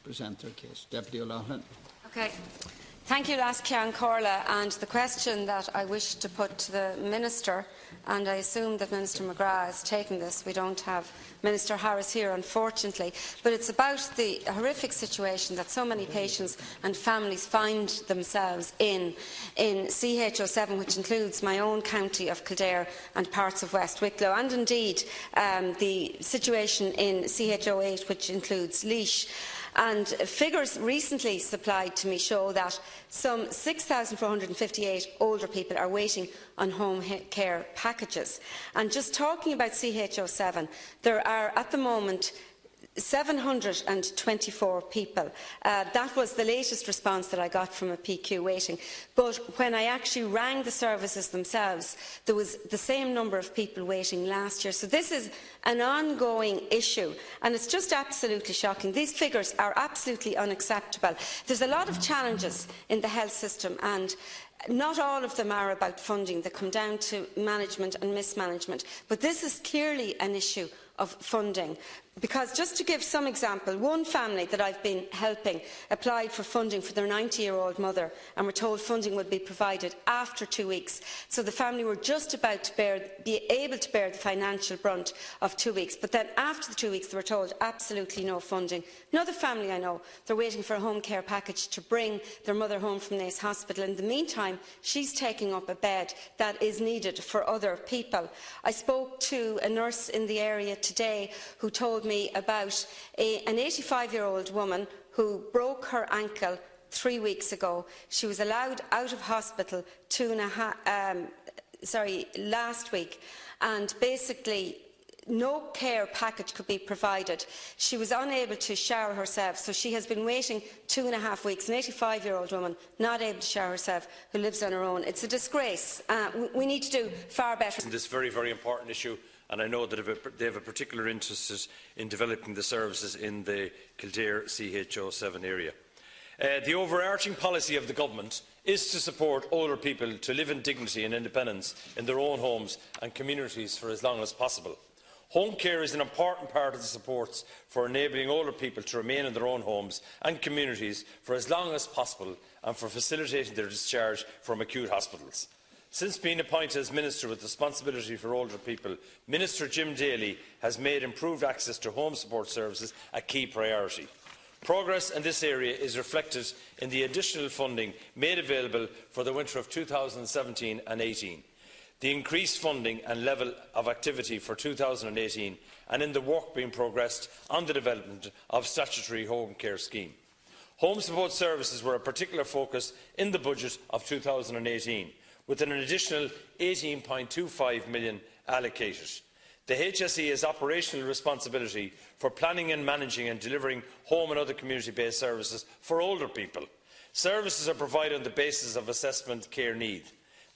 present their case. Deputy O'Loughlin. Okay. Thank you, Ceann Corla. And the question that I wish to put to the Minister, and I assume that Minister McGrath has taken this. We don't have Minister Harris here, unfortunately, but it's about the horrific situation that so many patients and families find themselves in CHO7, which includes my own county of Kildare and parts of West Wicklow, and indeed the situation in CHO8, which includes Laois. And figures recently supplied to me show that some 6,458 older people are waiting on home care packages. And just talking about CHO7, there are at the moment 724 people. That was the latest response that I got from a PQ waiting. But when I actually rang the services themselves, there was the same number of people waiting last year. So this is an ongoing issue, and it's just absolutely shocking. These figures are absolutely unacceptable. There's a lot of challenges in the health system, and not all of them are about funding. They come down to management and mismanagement. But this is clearly an issue of funding. Because, just to give some example, one family that I've been helping applied for funding for their 90-year-old mother, and were told funding would be provided after 2 weeks. So the family were just about to be able to bear the financial brunt of 2 weeks. But then after the 2 weeks they were told absolutely no funding. Another family I know, they're waiting for a home care package to bring their mother home from Naas Hospital. In the meantime, she's taking up a bed that is needed for other people. I spoke to a nurse in the area today who told me about an 85-year-old woman who broke her ankle 3 weeks ago. She was allowed out of hospital last week, and basically no care package could be provided. She was unable to shower herself, so she has been waiting 2.5 weeks. An 85-year-old woman not able to shower herself, who lives on her own. It's a disgrace. We need to do far better. This very, very important issue, and I know that they have a particular interest in developing the services in the Kildare CHO7 area. The overarching policy of the Government is to support older people to live in dignity and independence in their own homes and communities for as long as possible. Home care is an important part of the supports for enabling older people to remain in their own homes and communities for as long as possible, and for facilitating their discharge from acute hospitals. Since being appointed as Minister with responsibility for older people, Minister Jim Daly has made improved access to home support services a key priority. Progress in this area is reflected in the additional funding made available for the winter of 2017 and 18, the increased funding and level of activity for 2018, and in the work being progressed on the development of statutory home care scheme. Home support services were a particular focus in the budget of 2018, with an additional €18.25 million allocated. The HSE has operational responsibility for planning and managing and delivering home and other community-based services for older people. Services are provided on the basis of assessment care need.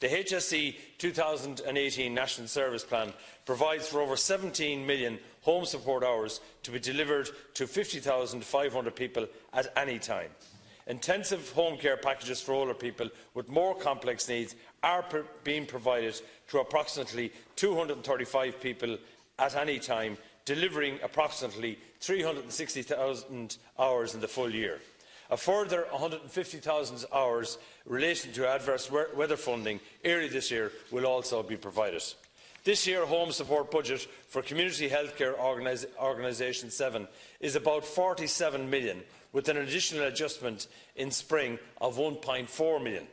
The HSE 2018 National Service Plan provides for over 17 million home support hours to be delivered to 50,500 people at any time. Intensive home care packages for older people with more complex needs are being provided to approximately 235 people at any time, delivering approximately 360,000 hours in the full year. A further 150,000 hours relating to adverse weather funding early this year will also be provided. This year, home support budget for Community Healthcare Organisation 7 is about 47 million, with an additional adjustment in spring of 1.4 million,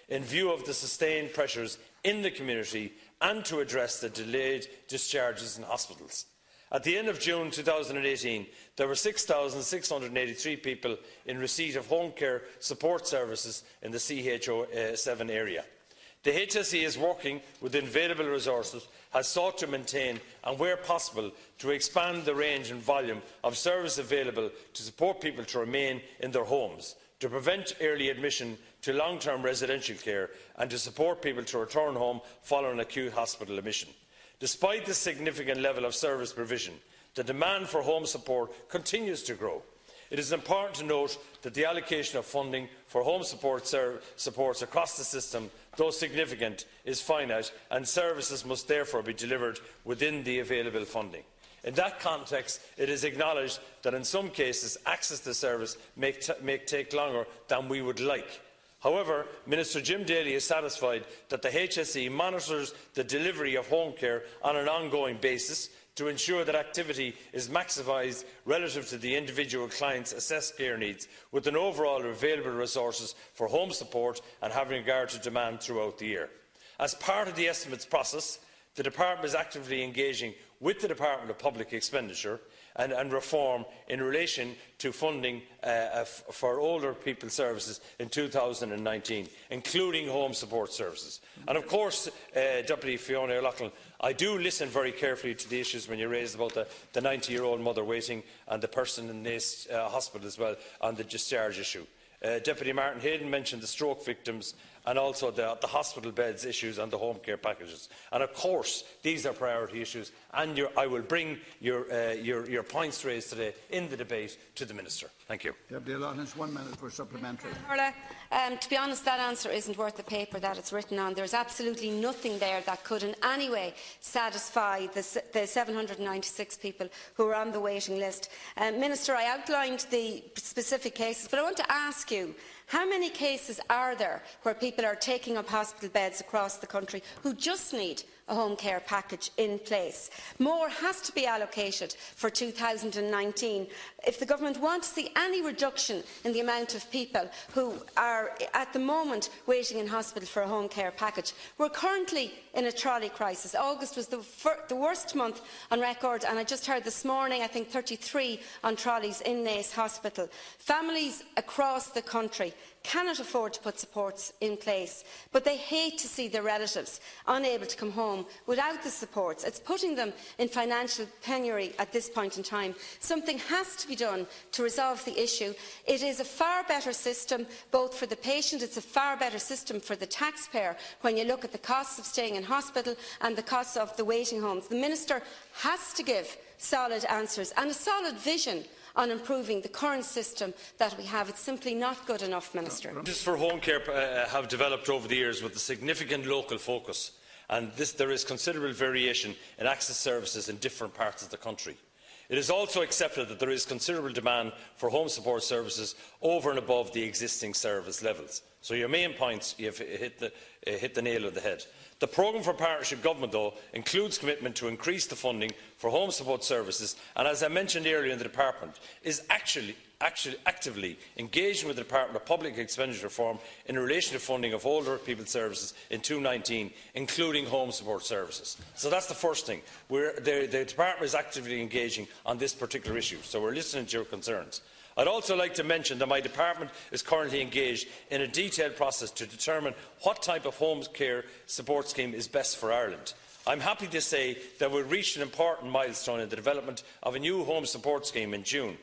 in view of the sustained pressures in the community and to address the delayed discharges in hospitals. At the end of June 2018, there were 6,683 people in receipt of home care support services in the CHO7 area. The HSE is working within available resources, has sought to maintain and, where possible, to expand the range and volume of service available to support people to remain in their homes, to prevent early admission to long-term residential care, and to support people to return home following acute hospital admission. Despite the significant level of service provision, the demand for home support continues to grow. It is important to note that the allocation of funding for home supports across the system, though significant, is finite, and services must therefore be delivered within the available funding. In that context, it is acknowledged that in some cases access to service may take longer than we would like. However, Minister Jim Daly is satisfied that the HSE monitors the delivery of home care on an ongoing basis to ensure that activity is maximised relative to the individual client's assessed care needs, with an overall available resources for home support and having regard to demand throughout the year. As part of the estimates process, the Department is actively engaging with the Department of Public Expenditure and Reform in relation to funding for older people services in 2019, including home support services. And of course, Deputy Fiona O'Loughlin, I do listen very carefully to the issues when you raise about the 90-year-old mother waiting and the person in this hospital as well on the discharge issue. Deputy Martin Hayden mentioned the stroke victims and also the hospital beds issues and the home care packages. And of course, these are priority issues, and I will bring your points raised today in the debate to the Minister. Thank you. Deputy O'Loughlin, 1 minute for supplementary. To be honest, that answer isn't worth the paper that it's written on. There's absolutely nothing there that could in any way satisfy the 796 people who are on the waiting list. Minister, I outlined the specific cases, but I want to ask you, how many cases are there where people are taking up hospital beds across the country who just need a home care package in place? More has to be allocated for 2019 if the government wants to see any reduction in the amount of people who are at the moment waiting in hospital for a home care package. We're currently in a trolley crisis. August was the worst month on record, and I just heard this morning, I think 33 on trolleys in Naas Hospital. Families across the country cannot afford to put supports in place, but they hate to see their relatives unable to come home without the supports. It's putting them in financial penury at this point in time. Something has to be done to resolve the issue. It is a far better system both for the patient, it's a far better system for the taxpayer when you look at the costs of staying in hospital and the costs of the waiting homes. The Minister has to give solid answers and a solid vision on improving the current system that we have. It's simply not good enough, Minister. Packages for home care have developed over the years with a significant local focus, and there is considerable variation in access services in different parts of the country. It is also accepted that there is considerable demand for home support services over and above the existing service levels. So your main points, you have hit the nail on the head. The programme for partnership government, though, includes commitment to increase the funding for home support services, and as I mentioned earlier, the Department is actually actively engaging with the Department of Public Expenditure Reform in relation to funding of older people services in 2019, including home support services. So that's the first thing. The Department is actively engaging on this particular issue, so we're listening to your concerns. I'd also like to mention that my department is currently engaged in a detailed process to determine what type of home care support scheme is best for Ireland. I'm happy to say that we reached an important milestone in the development of a new home support scheme in June,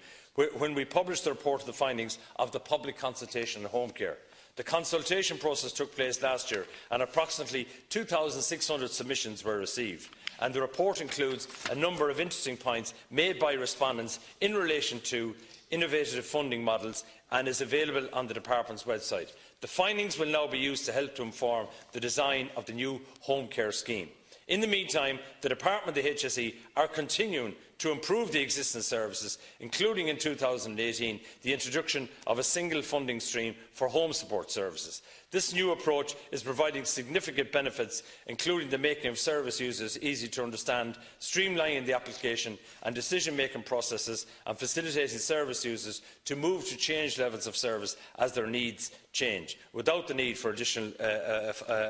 when we published the report of the findings of the public consultation on home care. The consultation process took place last year, and approximately 2,600 submissions were received. And the report includes a number of interesting points made by respondents in relation to innovative funding models and is available on the Department's website. The findings will now be used to help to inform the design of the new home care scheme. In the meantime, the Department and the HSE are continuing to improve the existing services, including in 2018 the introduction of a single funding stream for home support services. This new approach is providing significant benefits, including the making of service users easy to understand, streamlining the application and decision-making processes, and facilitating service users to move to change levels of service as their needs change, without the need for additional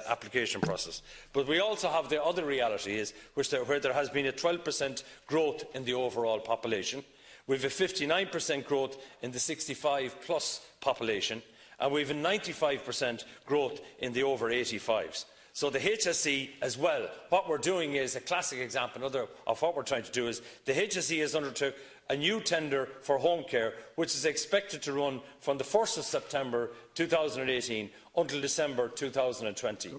application process. But we also have the other reality where there has been a 12% growth in the overall population. We have a 59% growth in the 65+ population, and we have a 95% growth in the over 85s. So the HSE as well, what we're doing is a classic example of what we're trying to do is the HSE has undertook a new tender for home care, which is expected to run from the 1st of September 2018 until December 2020.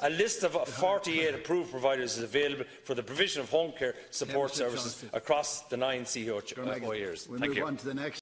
A list of 48 approved providers is available for the provision of home care support services across the 9 CHO areas. We'll move on to the next.